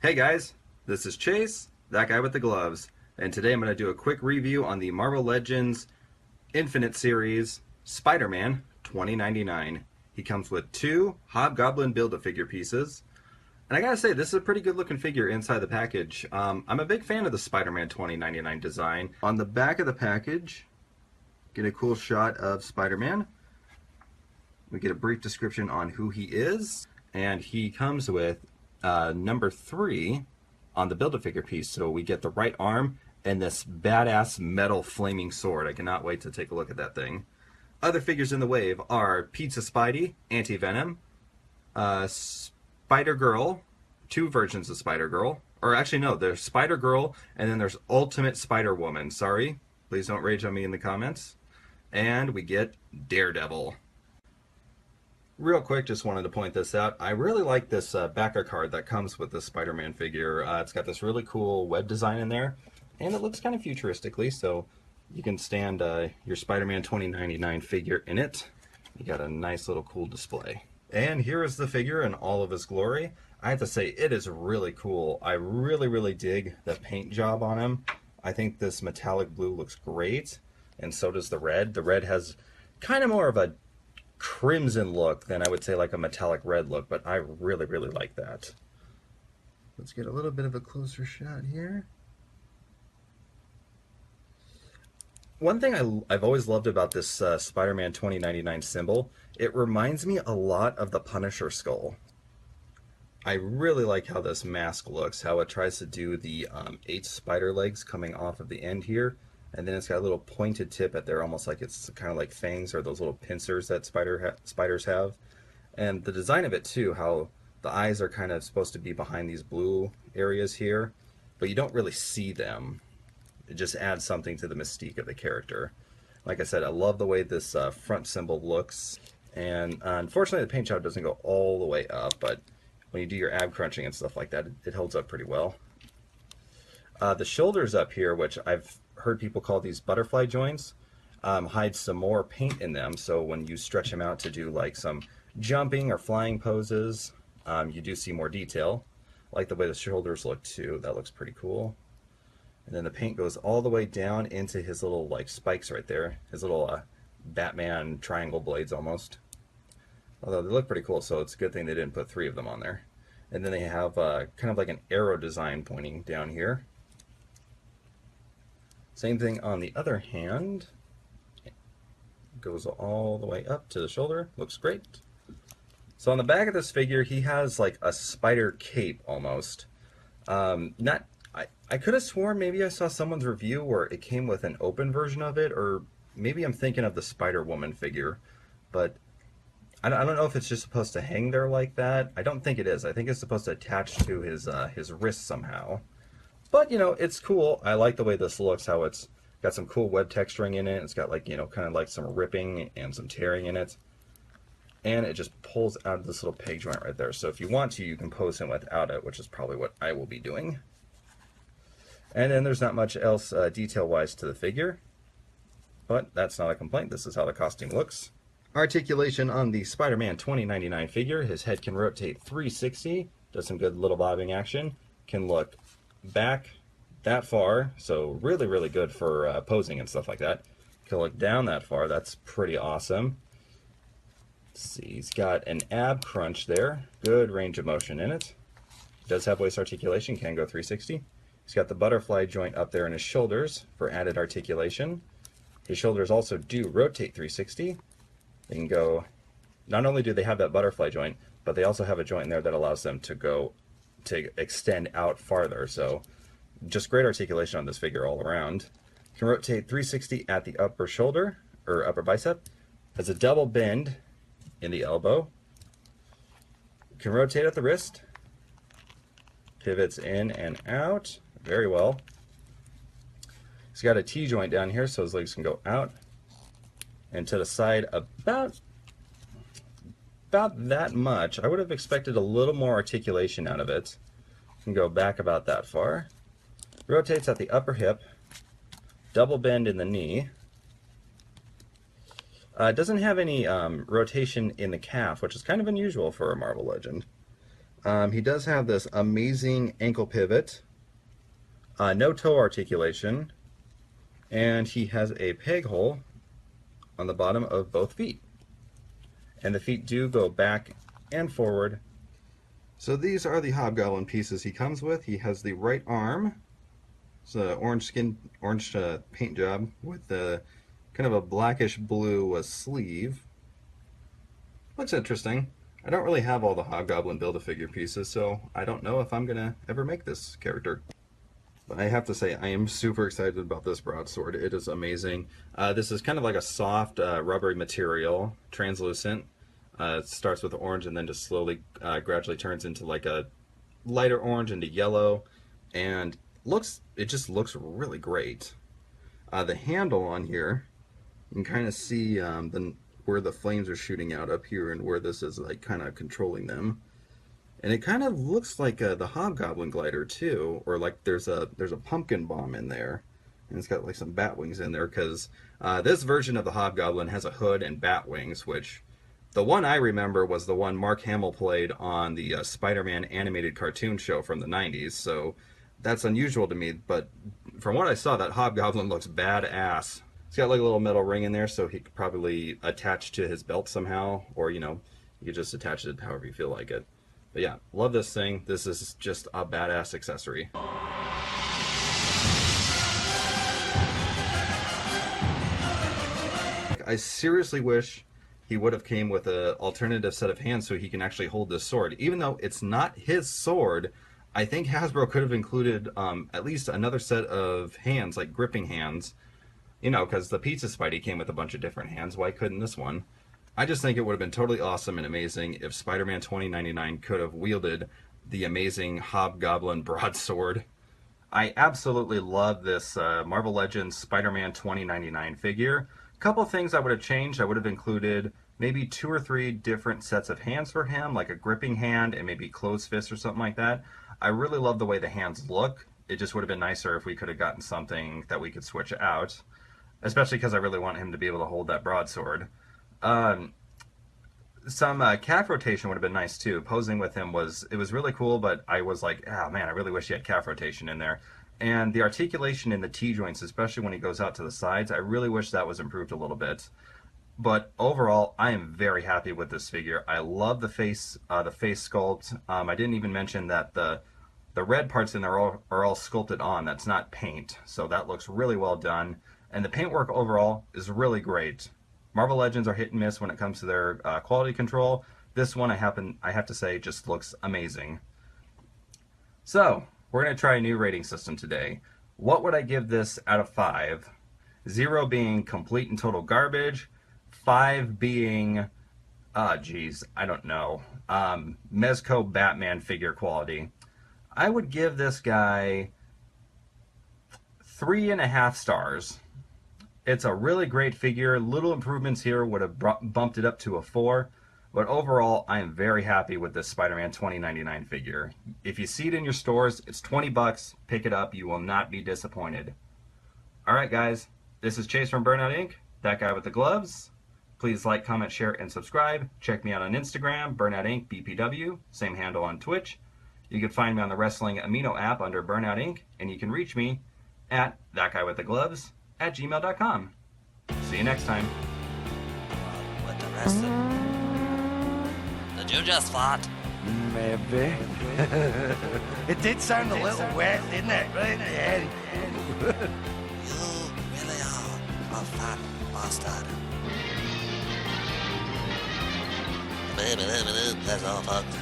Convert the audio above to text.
Hey guys, this is Chase, that guy with the gloves, and today I'm going to do a quick review on the Marvel Legends Infinite Series Spider-Man 2099. He comes with 2 Hobgoblin Build-A-Figure pieces, and I gotta say, this is a pretty good looking figure inside the package. I'm a big fan of the Spider-Man 2099 design. On the back of the package, get a cool shot of Spider-Man. We get a brief description on who he is, and he comes with number 3 on the Build-A-Figure piece. So we get the right arm and this badass metal flaming sword. I cannot wait to take a look at that thing. Other figures in the wave are Pizza Spidey, Anti-Venom, Spider-Girl, 2 versions of Spider-Girl. Or actually no, there's Spider-Girl and then there's Ultimate Spider-Woman. Sorry, please don't rage on me in the comments. And we get Daredevil. Real quick, just wanted to point this out. I really like this backer card that comes with the Spider-Man figure. It's got this really cool web design in there, and it looks kind of futuristically, so you can stand your Spider-Man 2099 figure in it. You got a nice little cool display. And here is the figure in all of his glory. I have to say, it is really cool. I really dig the paint job on him. I think this metallic blue looks great, and so does the red. The red has kind of more of a crimson look than I would say like a metallic red look, but I really like that. Let's get a little bit of a closer shot here. One thing I've always loved about this Spider-Man 2099 symbol, it reminds me a lot of the Punisher skull. I really like how this mask looks, how it tries to do the 8 spider legs coming off of the end here. And then it's got a little pointed tip at there, almost like it's kind of like fangs or those little pincers that spiders have. And the design of it too, how the eyes are kind of supposed to be behind these blue areas here, but you don't really see them. It just adds something to the mystique of the character. Like I said, I love the way this front symbol looks. And unfortunately the paint job doesn't go all the way up, but when you do your ab crunching and stuff like that, it holds up pretty well. The shoulders up here, which I've heard people call these butterfly joints, hide some more paint in them, so when you stretch them out to do like some jumping or flying poses, you do see more detail. I like the way the shoulders look too. That looks pretty cool. And then the paint goes all the way down into his little like spikes right there, his little Batman triangle blades almost. Although they look pretty cool, so it's a good thing they didn't put 3 of them on there. And then they have kind of like an arrow design pointing down here. Same thing on the other hand. Goes all the way up to the shoulder. Looks great. So on the back of this figure, he has like a spider cape almost. I could have sworn maybe I saw someone's review where it came with an open version of it, or maybe I'm thinking of the Spider-Woman figure, but I don't know if it's just supposed to hang there like that. I don't think it is. I think it's supposed to attach to his wrist somehow. But, you know, it's cool. I like the way this looks, how it's got some cool web texturing in it. It's got, like, you know, kind of like some ripping and some tearing in it. And it just pulls out of this little peg joint right there. So if you want to, you can pose him without it, which is probably what I will be doing. And then there's not much else detail-wise to the figure. But that's not a complaint. This is how the costume looks. Articulation on the Spider-Man 2099 figure. His head can rotate 360. Does some good little bobbing action. Can look back that far, so really good for posing and stuff like that. Can look down that far. That's pretty awesome. Let's see, he's got an ab crunch there. Good range of motion in it. Does have waist articulation, can go 360. He's got the butterfly joint up there in his shoulders for added articulation. His shoulders also do rotate 360. They can go, not only do they have that butterfly joint, but they also have a joint in there that allows them to extend out farther. So just great articulation on this figure all around. Can rotate 360 at the upper shoulder or upper bicep. Has a double bend in the elbow. Can rotate at the wrist. Pivots in and out very well. He's got a T joint down here, so his legs can go out and to the side about that much. I would have expected a little more articulation out of it. Can go back about that far. Rotates at the upper hip. Double bend in the knee. Doesn't have any rotation in the calf, which is kind of unusual for a Marvel Legend. He does have this amazing ankle pivot, no toe articulation, and he has a peg hole on the bottom of both feet. And the feet do go back and forward. So these are the Hobgoblin pieces he comes with. He has the right arm. It's an orange paint job with a kind of a blackish blue sleeve. Looks interesting. I don't really have all the Hobgoblin Build-A-Figure pieces, so I don't know if I'm going to ever make this character. But I have to say, I am super excited about this broadsword. It is amazing. This is kind of like a soft, rubbery material, translucent. It starts with orange and then just slowly, gradually turns into like a lighter orange into yellow. And it just looks really great. The handle on here, you can kind of see where the flames are shooting out up here and where this is like kind of controlling them. And it kind of looks like the Hobgoblin glider too, or like there's a pumpkin bomb in there, and it's got like some bat wings in there, because this version of the Hobgoblin has a hood and bat wings, which the one I remember was the one Mark Hamill played on the Spider-Man animated cartoon show from the 90s, so that's unusual to me, but from what I saw, that Hobgoblin looks badass. It's got like a little metal ring in there, so he could probably attach to his belt somehow, or, you know, you could just attach it however you feel like it. But yeah, love this thing. This is just a badass accessory. I seriously wish he would have came with an alternative set of hands so he can actually hold this sword. Even though it's not his sword, I think Hasbro could have included at least another set of hands, like gripping hands. You know, because the Pizza Spidey came with a bunch of different hands. Why couldn't this one? I just think it would have been totally awesome and amazing if Spider-Man 2099 could have wielded the amazing Hobgoblin broadsword. I absolutely love this Marvel Legends Spider-Man 2099 figure. A couple things I would have changed. I would have included maybe 2 or 3 different sets of hands for him, like a gripping hand and maybe closed fist or something like that. I really love the way the hands look. It just would have been nicer if we could have gotten something that we could switch out. Especially because I really want him to be able to hold that broadsword. Some calf rotation would have been nice too. Posing with him was really cool, but I was like, oh man, I really wish he had calf rotation in there. And the articulation in the T-joints, especially when he goes out to the sides, I really wish that was improved a little bit. But overall, I am very happy with this figure. I love the face sculpt. I didn't even mention that the red parts in there are all sculpted on. That's not paint, so that looks really well done. And the paintwork overall is really great. Marvel Legends are hit and miss when it comes to their quality control. This one, I have to say, just looks amazing. So, we're going to try a new rating system today. What would I give this out of 5? 0 being complete and total garbage. 5 being, I don't know, Mezco Batman figure quality. I would give this guy 3.5 stars. It's a really great figure. Little improvements here would have bumped it up to a 4. But overall, I am very happy with this Spider-Man 2099 figure. If you see it in your stores, it's 20 bucks. Pick it up. You will not be disappointed. Alright guys, this is Chase from Burnout Inc., that guy with the gloves. Please like, comment, share, and subscribe. Check me out on Instagram, Burnout Inc. BPW. Same handle on Twitch. You can find me on the Wrestling Amino app under Burnout Inc. And you can reach me at thatguywiththegloves@gmail.com. See you next time. With the wrestling. Did you just fart? Maybe. It did sound a little wet, didn't it? Right in the head. You really are a fat bastard. That's all, folks.